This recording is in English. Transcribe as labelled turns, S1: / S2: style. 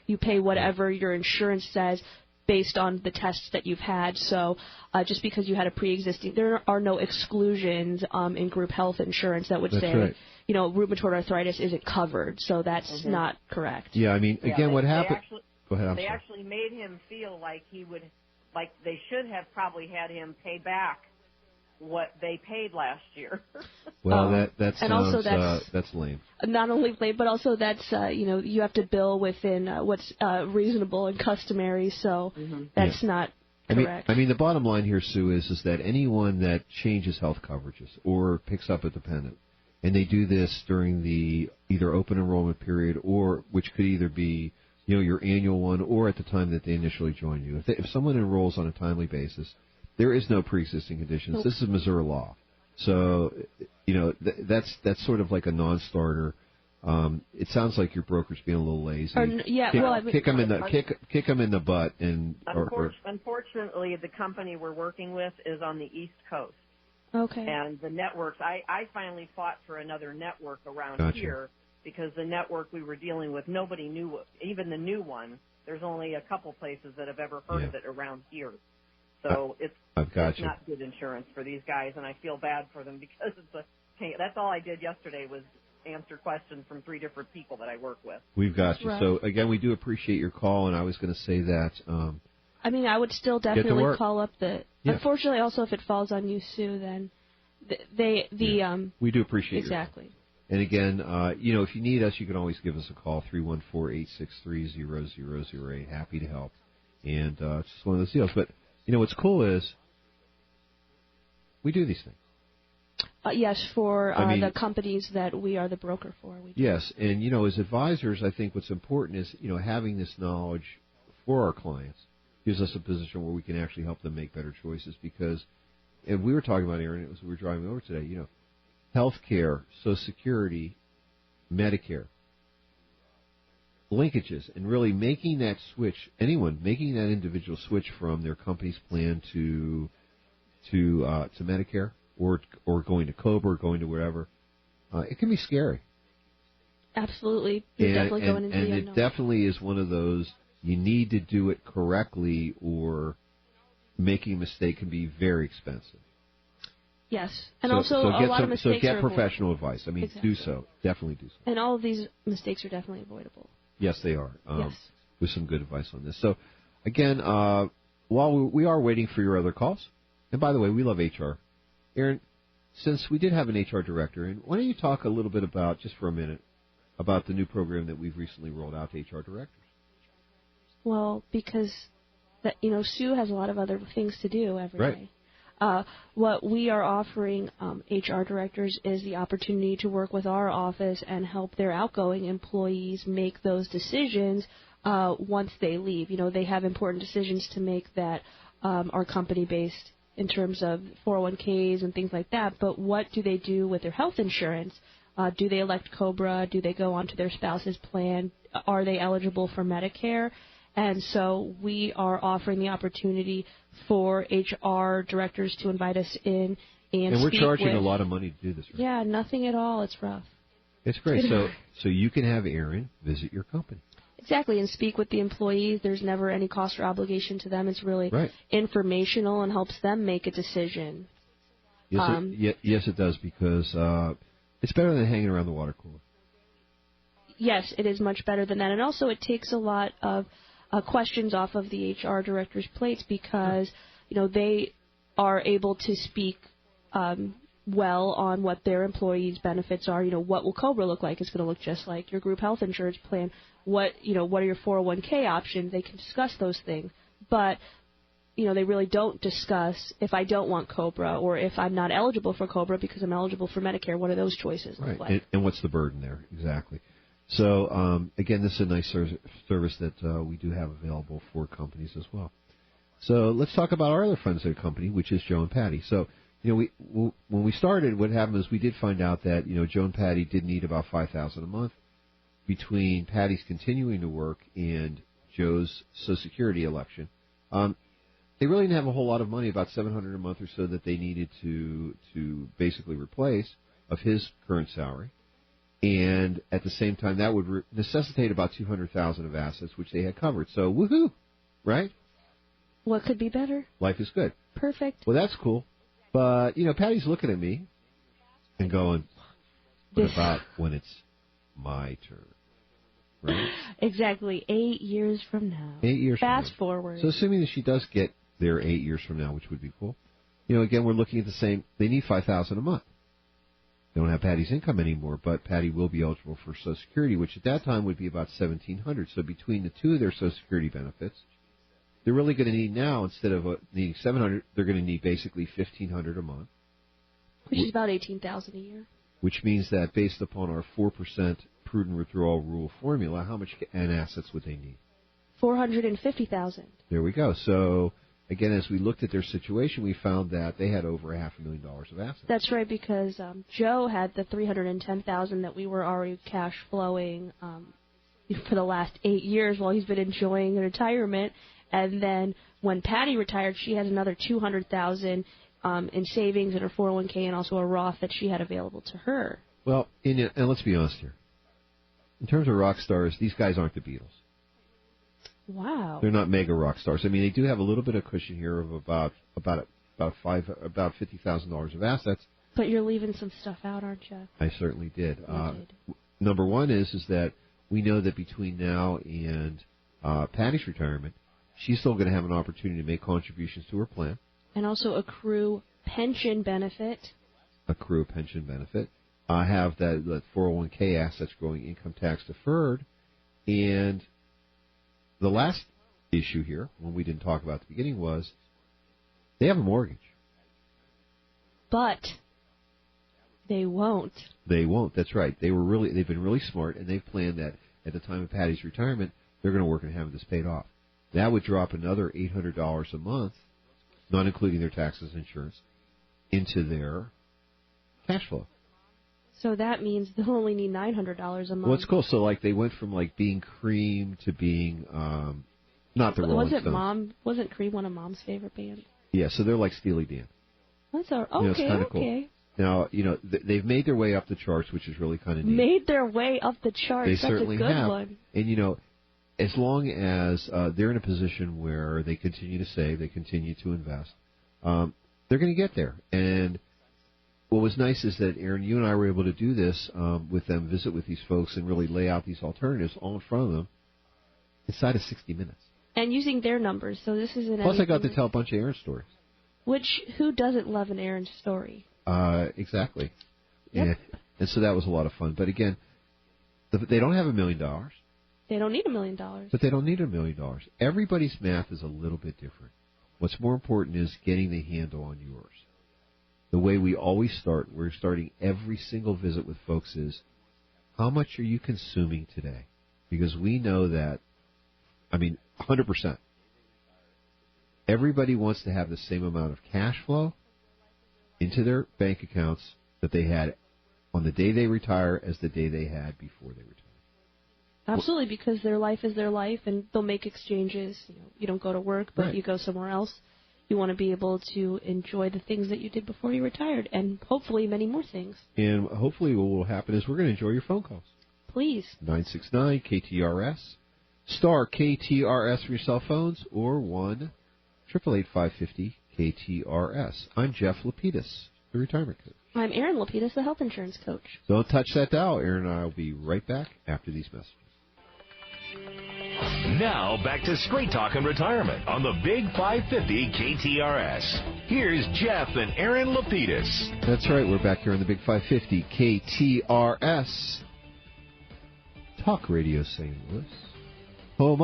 S1: you pay whatever your insurance says based on the tests that you've had. So just because you had a pre-existing, there are no exclusions in group health insurance that would say,
S2: right.
S1: Rheumatoid arthritis isn't covered. So that's not correct.
S2: Yeah, I mean, again, what happened? Go ahead.
S3: They actually made him feel like they should have probably had him pay back what they paid last year.
S2: Well, that
S1: and
S2: sounds,
S1: also
S2: that's lame.
S1: Not only lame, but also that's, you have to bill within what's reasonable and customary, so that's not correct.
S2: I mean, the bottom line here, Sue, is that anyone that changes health coverages or picks up a dependent, and they do this during the either open enrollment period or which could either be, your annual one or at the time that they initially join you. If someone enrolls on a timely basis, there is no pre-existing conditions. Nope. This is Missouri law. So, that's sort of like a non-starter. It sounds like your broker's being a little lazy. Kick them in the butt.
S3: Unfortunately, the company we're working with is on the East Coast.
S1: Okay.
S3: And the networks, I finally fought for another network around here because the network we were dealing with, nobody knew, even the new one. There's only a couple places that have ever heard of it around here. So it's not good insurance for these guys, and I feel bad for them because that's all I did yesterday was answer questions from 3 different people that I work with.
S2: We've got you. Right. So, again, we do appreciate your call, and I was going to say that.
S1: I would still definitely call up Unfortunately, also, if it falls on you, Sue, then we do appreciate
S2: exactly. And again, if you need us, you can always give us a call, 314-863-0008. Happy to help. And it's just one of those deals. But what's cool is we do these things.
S1: Yes, for the companies that we are the broker for. We do.
S2: Yes, and, as advisors, I think what's important is, having this knowledge for our clients gives us a position where we can actually help them make better choices because, and we were talking about, Erin, we were driving over today, health care, Social Security, Medicare, linkages, and really making that switch, making that individual switch from their company's plan to Medicare or going to COBRA or going to wherever, it can be scary.
S1: Absolutely. You're definitely going into the unknown.
S2: And it definitely is one of those, you need to do it correctly or making a mistake can be very expensive.
S1: Yes, and a lot of mistakes.
S2: So get professional advice. I mean, do so. Definitely do so.
S1: And all of these mistakes are definitely avoidable.
S2: Yes, they are.
S1: Yes.
S2: With some good advice on this. So, again, while we are waiting for your other calls, and by the way, we love HR. Erin, since we did have an HR director, and why don't you talk a little bit about, just for a minute, about the new program that we've recently rolled out to HR directors?
S1: Well, because Sue has a lot of other things to do every day. What we are offering HR directors is the opportunity to work with our office and help their outgoing employees make those decisions once they leave. They have important decisions to make that are company-based in terms of 401ks and things like that, but what do they do with their health insurance? Do they elect COBRA? Do they go onto their spouse's plan? Are they eligible for Medicare? And so we are offering the opportunity for HR directors to invite us in and
S2: we're charging a lot of money to do this, right?
S1: Yeah, nothing at all. It's rough.
S2: It's great. So you can have Erin visit your company.
S1: Exactly, and speak with the employees. There's never any cost or obligation to them. It's really informational and helps them make a decision.
S2: Yes, it does, because it's better than hanging around the water cooler.
S1: Yes, it is much better than that. And also it takes a lot of questions off of the HR director's plates because, they are able to speak well on what their employees' benefits are. What will COBRA look like? It's going to look just like your group health insurance plan. What are your 401k options? They can discuss those things. But, they really don't discuss if I don't want COBRA or if I'm not eligible for COBRA because I'm eligible for Medicare. What are those choices look like?
S2: And what's the burden there? Exactly. So, again, this is a nice service that we do have available for companies as well. So let's talk about our other friends at the company, which is Joe and Patty. So, when we started, what happened is we did find out that, Joe and Patty did need about $5,000 a month between Patty's continuing to work and Joe's Social Security election. They really didn't have a whole lot of money, about $700 a month or so, that they needed to basically replace of his current salary. And at the same time, that would necessitate about $200,000 of assets, which they had covered. So, woohoo, right?
S1: What could be better?
S2: Life is good.
S1: Perfect.
S2: Well, that's cool. But, Patty's looking at me and going, what about when it's my turn? Right?
S1: Exactly. 8 years from now.
S2: 8 years from now.
S1: Fast forward.
S2: So assuming that she does get there 8 years from now, which would be cool. Again, we're looking at the same. They need $5,000 a month. They don't have Patty's income anymore, but Patty will be eligible for Social Security, which at that time would be about $1,700. So between the two of their Social Security benefits, they're really going to need now, instead of needing $700, they're going to need basically $1,500 a month,
S1: which is about $18,000 a year.
S2: Which means that based upon our 4% prudent withdrawal rule formula, how much in assets would they need?
S1: $450,000.
S2: There we go. So, again, as we looked at their situation, we found that they had over $500,000 of assets.
S1: That's right, because Joe had the $310,000 that we were already cash flowing for the last 8 years while he's been enjoying retirement. And then when Patty retired, she had another $200,000 in savings in her 401k and also a Roth that she had available to her.
S2: Well, and let's be honest here. In terms of rock stars, these guys aren't the Beatles.
S1: Wow.
S2: They're not mega rock stars. I mean, they do have a little bit of cushion here of about $50,000 of assets.
S1: But you're leaving some stuff out, aren't you?
S2: I certainly did.
S1: You did.
S2: Number one is that we know that between now and Patty's retirement, she's still going to have an opportunity to make contributions to her plan.
S1: And also accrue pension benefit.
S2: Accrue pension benefit. Have that 401k assets growing income tax deferred. And the last issue here, one we didn't talk about at the beginning, was they have a mortgage.
S1: But they won't.
S2: They won't. That's right. They've been really smart, and they've planned that at the time of Patty's retirement, they're going to work on having this paid off. That would drop another $800 a month, not including their taxes and insurance, into their cash flow.
S1: So that means they'll only need $900 a month.
S2: Well, it's cool. So, they went from, being Cream to being, not the Rolling Stones.
S1: Wasn't Cream one of Mom's favorite bands?
S2: Yeah, so they're like Steely Dan.
S1: That's okay,
S2: it's kind of cool. Now, they've made their way up the charts, which is really kind of neat.
S1: Made their way up the charts.
S2: They
S1: That's
S2: certainly
S1: a good
S2: have.
S1: one.
S2: And, as long as they're in a position where they continue to save, they continue to invest, they're going to get there. And what was nice is that, Erin, you and I were able to do this with them, visit with these folks, and really lay out these alternatives all in front of them inside of 60 minutes.
S1: And using their numbers, so this isn't.
S2: Plus, I got to tell a bunch of Erin stories.
S1: Who doesn't love an Erin story?
S2: Exactly.
S1: Yep.
S2: And so that was a lot of fun. But again, they don't have $1 million.
S1: They don't need $1 million.
S2: But they don't need $1 million. Everybody's math is a little bit different. What's more important is getting the handle on yours. The way we always start, we're starting every single visit with folks, is how much are you consuming today? Because we know that, 100%. Everybody wants to have the same amount of cash flow into their bank accounts that they had on the day they retire as the day they had before they retire.
S1: Absolutely, because their life is their life, and they'll make exchanges. You don't go to work, but
S2: right.
S1: You go somewhere else. You want to be able to enjoy the things that you did before you retired, and hopefully many more things.
S2: And hopefully what will happen is we're going to enjoy your phone calls.
S1: Please.
S2: 969-KTRS. Star KTRS for your cell phones, or 1-888-550-KTRS. I'm Jeff Lapidus, the retirement coach.
S1: I'm Erin Lapidus, the health insurance coach.
S2: Don't touch that dial. Erin and I will be right back after these messages.
S4: Now, back to Straight Talk and Retirement on the Big 550 KTRS. Here's Jeff and Erin Lapidus.
S2: That's right. We're back here on the Big 550 KTRS. Talk Radio St. Louis. Home of